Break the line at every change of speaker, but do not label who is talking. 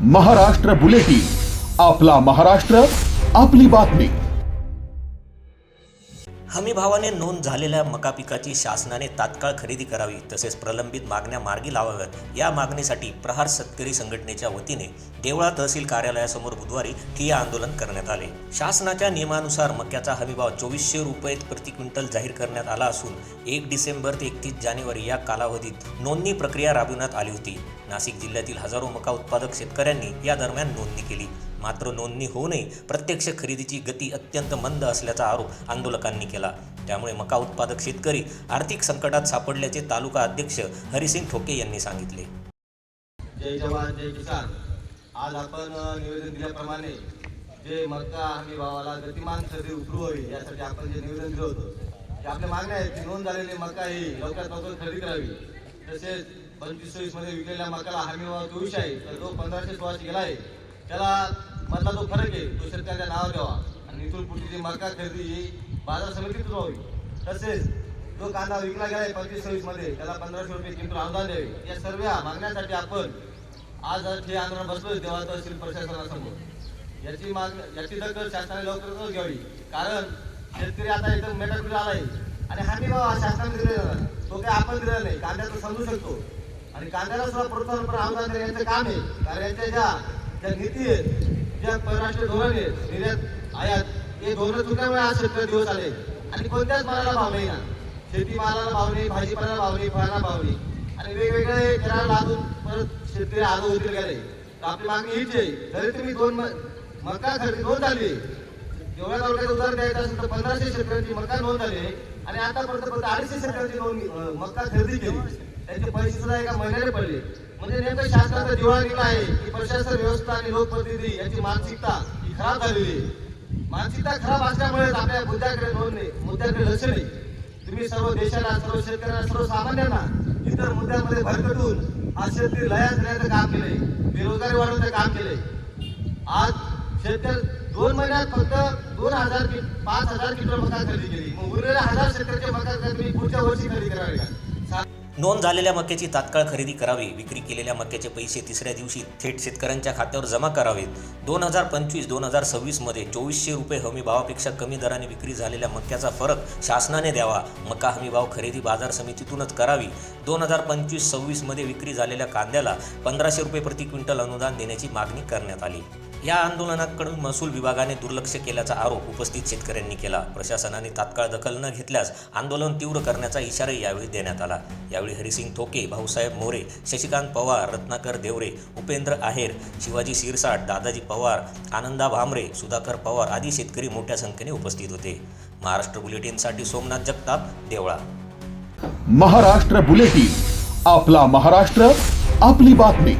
Maharashtra bulletin, आपला महाराष्ट्र, आपली बातमी।
हमी भावाने नोंद झालेल्या मका पिकाची शासनाने तात्काळ खरेदी करावी, तसेच प्रलंबित मागण्या मार्गी लावाव्यात या मागणीसाठी प्रहार शेतकरी संघटनेच्या वतीने देवळा तहसील कार्यालयासमोर बुधवारी ठिय्या आंदोलन करण्यात आले। शासनाच्या नियमानुसार मक्याचा हमीभाव 2400 रुपये प्रति क्विंटल जाहीर करण्यात आला असून 1 डिसेंबर ते 31 जानेवारी या कालावधीत नोंदणी प्रक्रिया राबविण्यात आली होती। नाशिक जिल्ह्यातील हजारो मका उत्पादक शेतकऱ्यांनी या दरम्यान नोंदणी केली, मात्र नोंदणी होऊनही प्रत्यक्ष खरेदीची गती अत्यंत मंद असल्याचा आरोप आंदोलकांनी केला। त्यामुळे मका उत्पादक शेतकरी आर्थिक संकटात सापडल्याचे तालुका अध्यक्ष हरिसिंग ठोके यांनी सांगितले।
जय जवान जय किसान। आज आपण निवेदन दिल्याप्रमाणे जे मका हमी भावाला गतिमान खरेदी उतरवावी यासाठी आपण जे निवेदन दिलं होतं की आपल्या मागण्या आहेत की नोंद झालेली मका ही लवकरात लवकर खरेदी करावी। तसेच 25-26 मध्ये विकलेल्या मकाला हमी भाव 2400 आहे, तर जो 1516 गेला आहे त्याला मधला जो फरक आहे तो शेतकऱ्याच्या नावावर द्यावा आणि इथून पुढची जी मका खरेदी ही बाजार समितीतून व्हावी। तसेच जो कांदा विकला गेला आहे 25-26 मध्ये त्याला 1500 रुपये क्विंटल अनुदान द्यावे। या सर्व मागण्यासाठी आपण आज हे आंदोलन बसलोय देवळा तहसील प्रशासनासमोर। याची दखल शासनाने लवकरच घ्यावी, कारण शेतकरी आता एकदम मेटाकुटी आलाय आणि हमी भाव हा शासनाने दिलेला तो काही आपण दिलेला नाही। कांद्याचं समजू शकतो आणि कांद्याला सुद्धा प्रोत्साहन अनुदान देण्याचं काम आहे, कारण यांच्या ज्या नीती आहेत, ज्या परराष्ट्रीय धोरण आहेत, निर्यात आयात, हे धोरण चुकल्यामुळे आज शेतकरी दिवस आले आणि कोणत्याच मालाला भाव नाही ना। शेतीमालाला भाव नाही, भाजीपाल्याला भाव नाही, फळांना भाव नाही आणि वेगवेगळे करार लादून परत शेतकरी आलो उतरले गेले। तर आपली मागणी हीच आहे, जरी तुम्ही मका खरेदी नोंद झाली, एवढ्या तालुक्यात उदाहरण द्यायचं असेल तर 1500 शेतकऱ्यांची मका नोंद झाली आणि आतापर्यंत फक्त 250 शेतकऱ्यांची नोंद मका खरेदी केली, त्यांचे पैसे सुद्धा एका महिन्याने पडले। म्हणजे नेमकं शासनाचा दिवाळा निघाला आहे की प्रशासन व्यवस्था आणि लोकप्रतिनिधी यांची मानसिकता ही खराब झालेली आहे। मानसिकता खराब असल्यामुळे आपल्या मुद्द्याकडे लक्ष नाही। तुम्ही सर्व देशाला, सर्व शेतकऱ्यांना, सर्व सामान्यांना इतर मुद्द्यांमध्ये भरकटून आज शेतकरी लयास देण्याचं काम केलंय, बेरोजगारी वाढवण्याचं काम केलंय। आज शेतकरी 2 महिन्यात फक्त 5000 क्विंटल मका खरेदी केली, मग उरलेल्या 1000 शेतकऱ्याचे मका तुम्ही पुढच्या वर्षी खरेदी करावी का?
नोंद झालेल्या मक्याची तात्काळ खरेदी करावी, विक्री केलेल्या मक्याचे पैसे तिसऱ्या दिवशी थेट शेतकऱ्यांच्या खात्यावर जमा करावेत। 2025-2026 मध्ये 2400 रुपये हमी भावापेक्षा कमी दराने विक्री झालेल्या मक्याचा फरक शासनाने द्यावा, मका हमी भाव खरेदी बाजार समितीतूनच करावी। 2025-26 मध्ये विक्री झालेल्या कांद्याला 1500 रुपये प्रति क्विंटल अनुदान देण्याची मागणी करण्यात आली। या आंदोलनाकडून महसूल विभागाने दुर्लक्ष केल्याचा आरोप उपस्थित शेतकऱ्यांनी केला। प्रशासनाने तात्काळ दखल न घेतल्यास आंदोलन तीव्र करण्याचा इशाराही यावेळी देण्यात आला। यावेळी हरिसिंग ठोके, भाऊसाहेब मोरे, शशिकांत पवार, रत्नाकर देवरे, उपेंद्र आहेर, शिवाजी शिरसाट, दादाजी पवार, आनंदा भामरे, सुधाकर पवार आदी शेतकरी मोठ्या संख्येने उपस्थित होते। महाराष्ट्र बुलेटिनसाठी सोमनाथ जगताप, देवळा।
महाराष्ट्र बुलेटिन, आपला महाराष्ट्र, आपली बातमी।